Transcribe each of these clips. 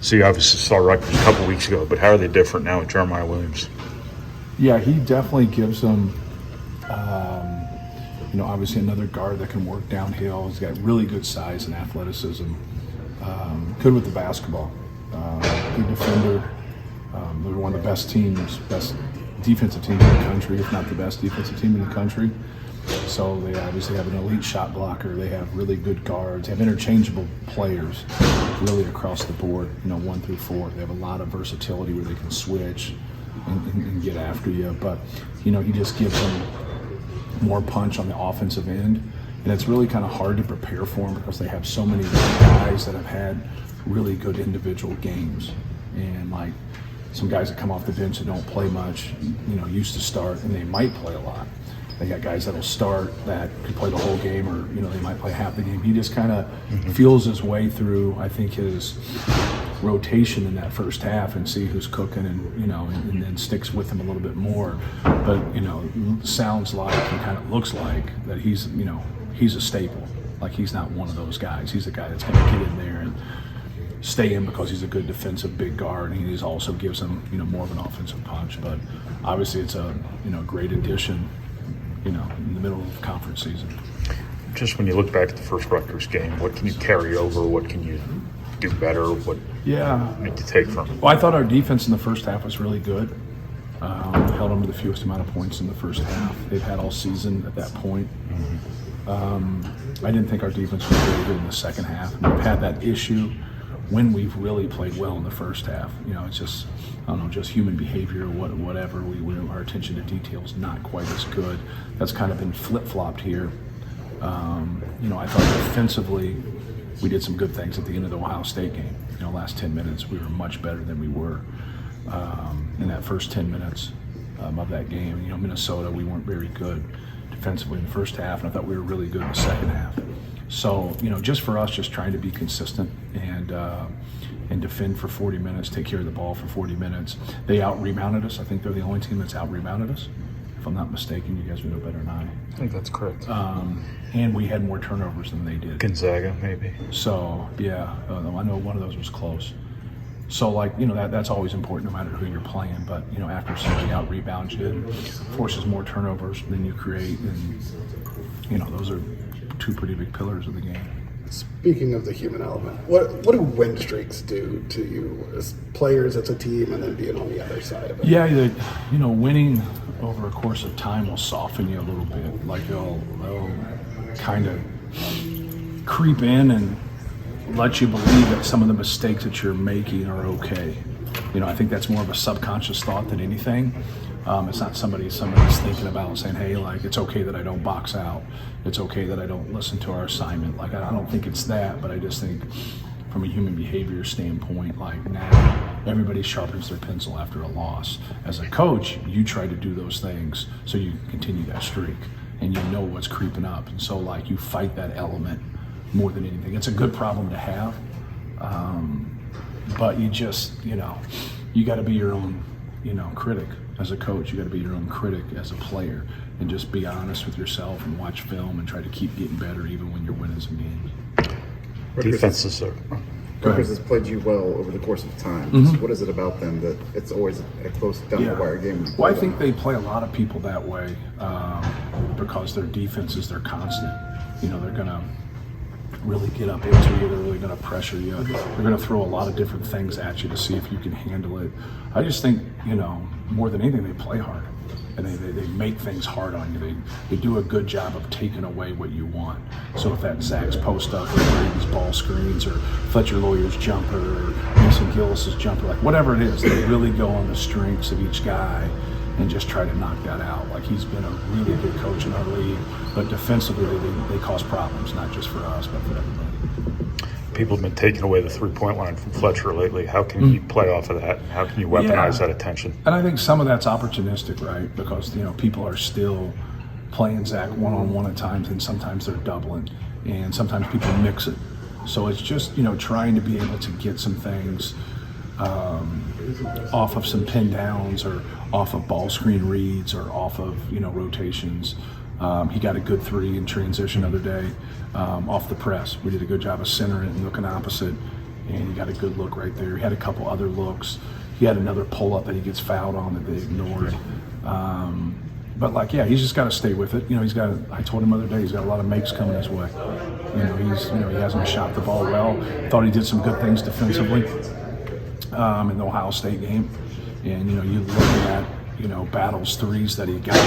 So you obviously saw Rutgers a couple weeks ago, but how are they different now with Jeremiah Williams? Yeah, he definitely gives them, obviously another guard that can work downhill. He's got really good size and athleticism. Good with the basketball. Good defender. They're one of the best defensive teams in the country, if not the best defensive team in the country. So they obviously have an elite shot blocker. They have really good guards. They have interchangeable players really across the board, 1 through 4. They have a lot of versatility where they can switch and get after you. But, he just gives them more punch on the offensive end. And it's really kind of hard to prepare for them because they have so many guys that have had really good individual games. And like some guys that come off the bench that don't play much, used to start, and they might play a lot. They got guys that'll start that could play the whole game, or they might play half the game. He just kind of feels his way through, I think, his rotation in that first half and see who's cooking, and then sticks with him a little bit more. But sounds like and kind of looks like that he's a staple. Like he's not one of those guys. He's the guy that's going to get in there and stay in because he's a good defensive big guard, and he also gives them more of an offensive punch. But obviously, it's a great addition. In the middle of conference season. Just when you look back at the first Rutgers game, what can you carry over? What can you do better? What need to take from it? Well, I thought our defense in the first half was really good. Held them to the fewest amount of points in the first half they've had all season at that point. I didn't think our defense was really good in the second half. We've had that issue when we've really played well in the first half. It's just, I don't know, just human behavior, whatever. Our attention to detail is not quite as good. That's kind of been flip-flopped here. I thought defensively we did some good things at the end of the Ohio State game. Last 10 minutes we were much better than we were in that first 10 minutes of that game. Minnesota, we weren't very good defensively in the first half, and I thought we were really good in the second half. So, just for us, just trying to be consistent and defend for 40 minutes, take care of the ball for 40 minutes. They out-rebounded us. I think they're the only team that's out-rebounded us. If I'm not mistaken, you guys would know better than I think that's correct. And we had more turnovers than they did. Gonzaga, maybe. So, yeah, I know one of those was close. So, that's always important no matter who you're playing. But, after somebody out-rebounds you, forces more turnovers than you create. And, those are two pretty big pillars of the game. Speaking of the human element, what do win streaks do to you as players, as a team, and then being on the other side of it? Yeah, winning over a course of time will soften you a little bit. Like they'll kind of creep in and let you believe that some of the mistakes that you're making are okay. I think that's more of a subconscious thought than anything. It's not somebody's thinking about saying, hey, it's okay that I don't box out. It's okay that I don't listen to our assignment. I don't think it's that, but I just think from a human behavior standpoint, now everybody sharpens their pencil after a loss. As a coach, you try to do those things so you continue that streak, and you know what's creeping up. And so, you fight that element more than anything. It's a good problem to have, but you just, you got to be your own, critic. As a coach, you got to be your own critic as a player, and just be honest with yourself and watch film and try to keep getting better even when you're winning some games. Defenses are. Rutgers has played you well over the course of time. Mm-hmm. What is it about them that it's always a close down-the-wire game? Well, I think they play a lot of people that way because their defense is their constant. They're going to really get up into you. They're really going to pressure you. They're going to throw a lot of different things at you to see if you can handle it. I just think, more than anything, they play hard. And they make things hard on you. They do a good job of taking away what you want. So if that's Zach's post up, or Brady's ball screens, or Fletcher Lawyer's jumper, or Mason Gillis's jumper, whatever it is, they really go on the strengths of each guy and just try to knock that out. He's been a really good coach in our league, but defensively they cause problems, not just for us, but for everybody. People have been taking away the three-point line from Fletcher lately. How can you play off of that? How can you weaponize that attention? And I think some of that's opportunistic, right? Because, people are still playing Zach one-on-one at times, and sometimes they're doubling, and sometimes people mix it. So it's just, trying to be able to get some things off of some pin downs, or off of ball screen reads, or off of, rotations. He got a good three in transition the other day off the press. We did a good job of centering it and looking opposite and he got a good look right there. He had a couple other looks. He had another pull-up that he gets fouled on that they ignored. But like, yeah, he's just got to stay with it. You know, I told him the other day, he's got a lot of makes coming his way. He hasn't shot the ball well. Thought he did some good things defensively in the Ohio State game. And, you look at, Battle's threes that he got.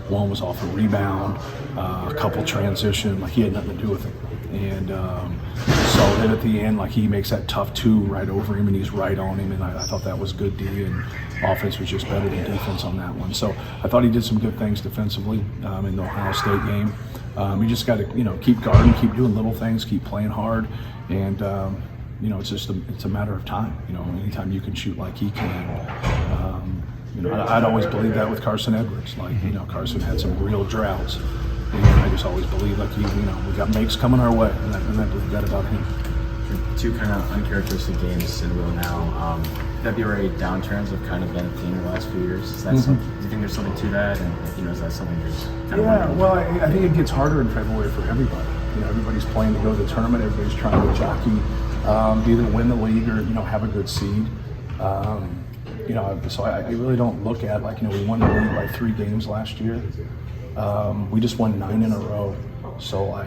One was off a rebound, a couple transition, like he had nothing to do with it. And so then at the end, like he makes that tough two right over him and he's right on him. And I thought that was good D, and offense was just better than defense on that one. So I thought he did some good things defensively in the Ohio State game. You just got to, keep guarding, keep doing little things, keep playing hard. And, it's a matter of time. Anytime you can shoot like he can. I'd always believed that with Carson Edwards. Like, Carson had some real droughts. And I just always believed like we got makes coming our way, and I believe that about him. Two kind of uncharacteristic games in a row now. February downturns have kind of been a theme the last few years. Is that something, do you think there's something to that? And is that something there's kind of well, I think it gets harder in February for everybody. Everybody's playing to go to the tournament. Everybody's trying to jockey to either win the league or have a good seed. So I really don't look at we won the league by 3 games last year. We just won 9 in a row. So I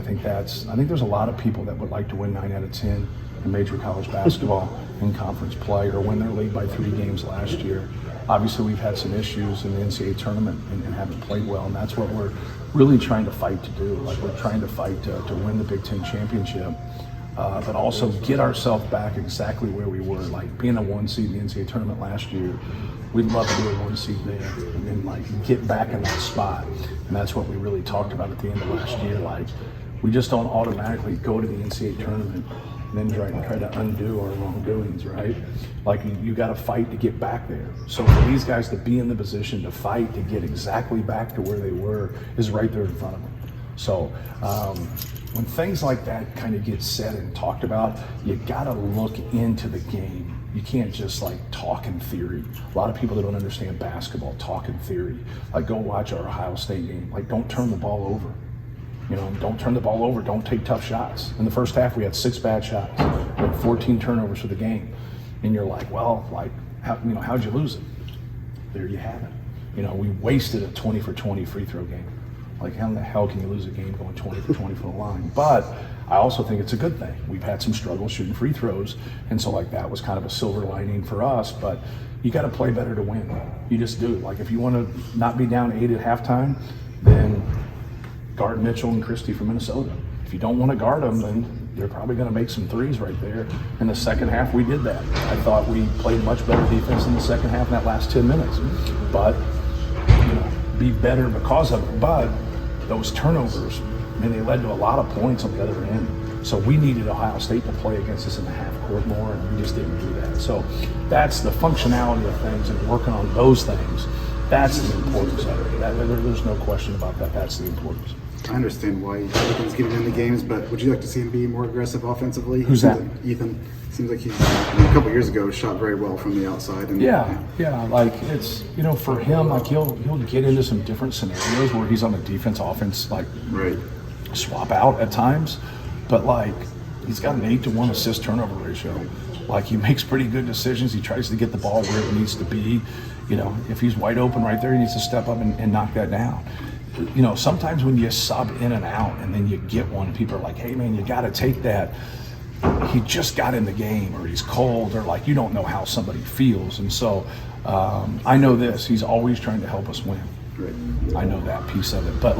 think there's a lot of people that would like to win 9 out of 10 in major college basketball in conference play or win their league by 3 games last year. Obviously, we've had some issues in the NCAA tournament and haven't played well, and that's what we're really trying to fight to do. We're trying to fight to win the Big Ten championship, but also get ourselves back exactly where we were. Like being a 1 seed in the NCAA tournament last year, we'd love to be a 1 seed there and then get back in that spot. And that's what we really talked about at the end of last year. We just don't automatically go to the NCAA tournament and then try to undo our wrongdoings, right? You got to fight to get back there. So for these guys to be in the position to fight to get exactly back to where they were is right there in front of them. So when things like that kind of get said and talked about, you got to look into the game. You can't just talk in theory. A lot of people that don't understand basketball talk in theory. Go watch our Ohio State game. Don't turn the ball over. Don't turn the ball over. Don't take tough shots. In the first half, we had 6 bad shots. We had 14 turnovers for the game. And you're how'd you lose it? There you have it. We wasted a 20 for 20 free throw game. How in the hell can you lose a game going 20 for 20 from the line? But I also think it's a good thing. We've had some struggles shooting free throws, and so that was kind of a silver lining for us. But you got to play better to win. You just do. If you want to not be down 8 at halftime, then guard Mitchell and Christie from Minnesota. If you don't want to guard them, then they're probably going to make some threes right there. In the second half, we did that. I thought we played much better defense in the second half in that last 10 minutes. But be better because of it. But those turnovers, they led to a lot of points on the other end. So we needed Ohio State to play against us in the half court more, and we just didn't do that. So that's the functionality of things, and working on those things. That's the importance of it. There's no question about that. That's the importance. I understand why Ethan's getting in the games, but would you like to see him be more aggressive offensively? Who's that? Ethan. Seems like he's a couple years ago shot very well from the outside. And It's for him, he'll get into some different scenarios where he's on the defense offense right. swap out at times, but he's got an 8-to-1 assist turnover ratio. He makes pretty good decisions. He tries to get the ball where it needs to be. If he's wide open right there, he needs to step up and knock that down. Sometimes when you sub in and out and then you get one, people are like, hey man, you got to take that. He just got in the game, or he's cold, or you don't know how somebody feels. And so I know this, he's always trying to help us win. Right. I know that piece of it. But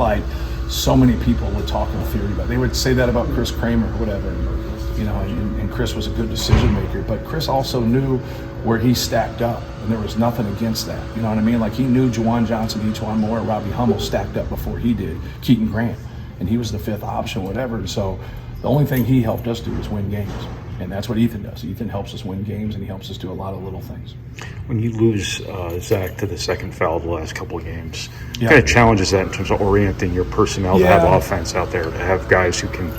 so many people would talk in theory about, they would say that about Chris Kramer or whatever. And Chris was a good decision maker, but Chris also knew where he stacked up, and there was nothing against that. You know what I mean? He knew Juwan Johnson, Ejuan Moore, Robbie Hummel stacked up before he did, Keaton Grant, and he was the 5th option, whatever. And so the only thing he helped us do was win games, and that's what Ethan does. Ethan helps us win games, and he helps us do a lot of little things. When you lose Zach to the second foul the last couple of games, what kind of challenges that in terms of orienting your personnel to have offense out there, to have guys who can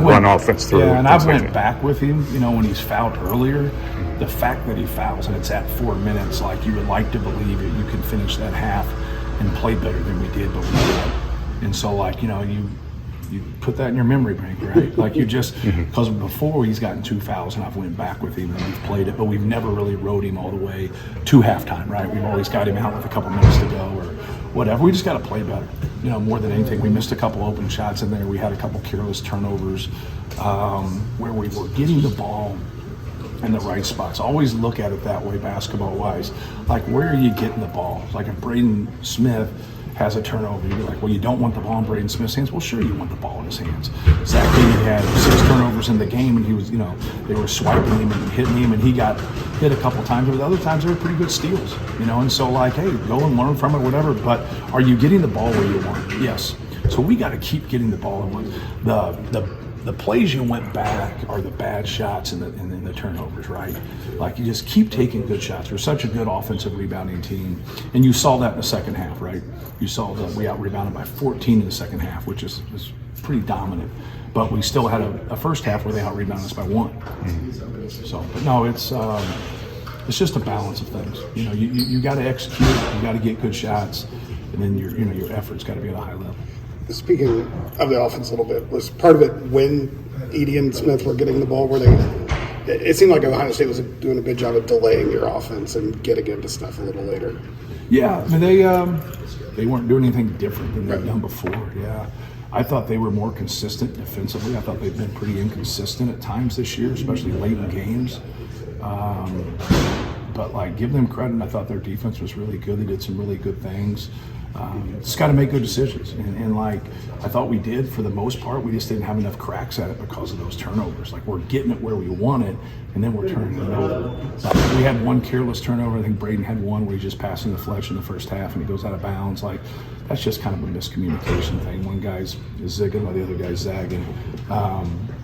run offense through? Yeah, and I've went back with him, when he's fouled earlier, the fact that he fouls and it's at 4 minutes, you would like to believe that you can finish that half and play better than we did, but we didn't. And so, you put that in your memory bank, right? Like you just, because before he's gotten 2 fouls and I've went back with him and we've played it, but we've never really rode him all the way to halftime, right? We've always got him out with a couple minutes to go or whatever. We just got to play better, more than anything. We missed a couple open shots in there. We had a couple careless turnovers where we were getting the ball in the right spots. Always look at it that way, basketball-wise. Like, where are you getting the ball? Like, if Braden Smith has a turnover, you're like, well, you don't want the ball in Braden Smith's hands. Well, sure, you want the ball in his hands. Zach Edey had 6 turnovers in the game, and he was, they were swiping him and hitting him, and he got hit a couple times. But other times, they were pretty good steals, And so, like, hey, go and learn from it, whatever. But are you getting the ball where you want? Yes. So we got to keep getting the ball in. The plays you went back are the bad shots and then the turnovers, right? Like, you just keep taking good shots. We're such a good offensive rebounding team, and you saw that in the second half, right? You saw that we out-rebounded by 14 in the second half, which is pretty dominant. But we still had a first half where they out-rebounded us by 1. So, but no, it's just a balance of things. You got to execute, you got to get good shots, and then your effort's got to be at a high level. Speaking of the offense a little bit, was part of it when Edey and Smith were getting the ball, it seemed like Ohio State was doing a good job of delaying your offense and getting into stuff a little later. Yeah, I mean, they weren't doing anything different than they've done before. Yeah, I thought they were more consistent defensively. I thought they've been pretty inconsistent at times this year, especially late in games. But like, give them credit. I thought their defense was really good. They did some really good things. Just got to make good decisions, and like I thought we did for the most part. We just didn't have enough cracks at it because of those turnovers. Like, we're getting it where we want it, and then we're turning it over. We had one careless turnover. I think Braden had one where he just passed in the flesh in the first half, and he goes out of bounds. Like, that's just kind of a miscommunication thing. One guy's zigging while the other guy's zagging.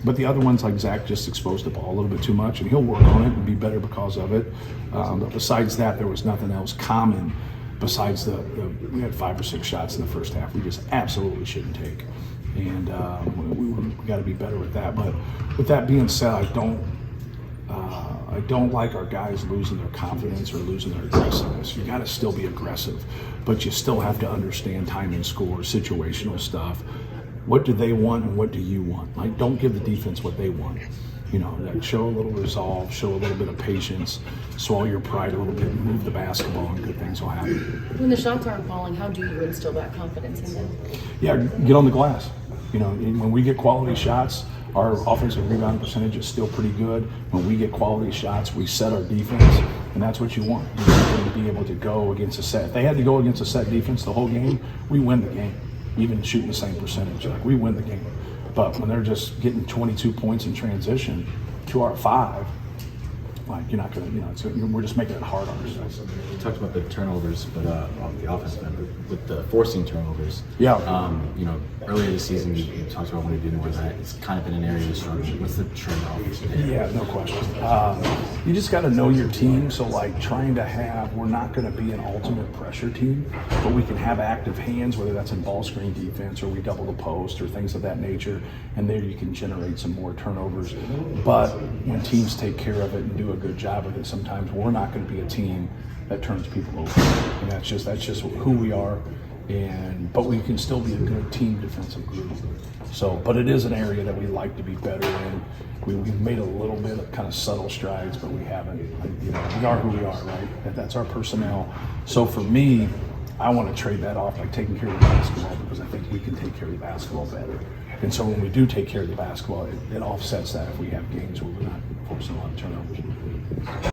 But the other one's like Zach just exposed the ball a little bit too much, and he'll work on it and be better because of it. But besides that, there was nothing else common. Besides we had 5 or 6 shots in the first half we just absolutely shouldn't take, and we got to be better with that. But with that being said, I don't like our guys losing their confidence or losing their aggressiveness. You got to still be aggressive, but you still have to understand time and score, situational stuff. What do they want and what do you want? Like, don't give the defense what they want. Like, show a little resolve, show a little bit of patience, swallow your pride a little bit, and move the basketball, and good things will happen. When the shots aren't falling, how do you instill that confidence in them? Yeah, get on the glass. When we get quality shots, our offensive rebound percentage is still pretty good. When we get quality shots, we set our defense, and that's what you want. You want them to be able to go against a set. If they had to go against a set defense the whole game, we win the game. Even shooting the same percentage, like, we win the game. But when they're just getting 22 points in transition to our 5, like, you're not going to, we're just making it hard on ourselves. You talked about the turnovers, but on the offensive end, with the forcing turnovers. Yeah. Earlier this season, you talked about when you do more of that. It's kind of been an area of struggle. What's the trade-off? Yeah, no question. You just got to know your team. So, like, we're not going to be an ultimate pressure team, but we can have active hands, whether that's in ball screen defense or we double the post or things of that nature, and there you can generate some more turnovers. But when teams take care of it and do a good job of it, sometimes we're not going to be a team that turns people over, and that's just who we are. But we can still be a good team defensive group. So, but it is an area that we like to be better in. We've made a little bit of kind of subtle strides, but we haven't. We are who we are, right? That's our personnel. So for me, I want to trade that off by taking care of the basketball, because I think we can take care of the basketball better. And so when we do take care of the basketball, it offsets that if we have games where we're not forcing a lot of turnovers.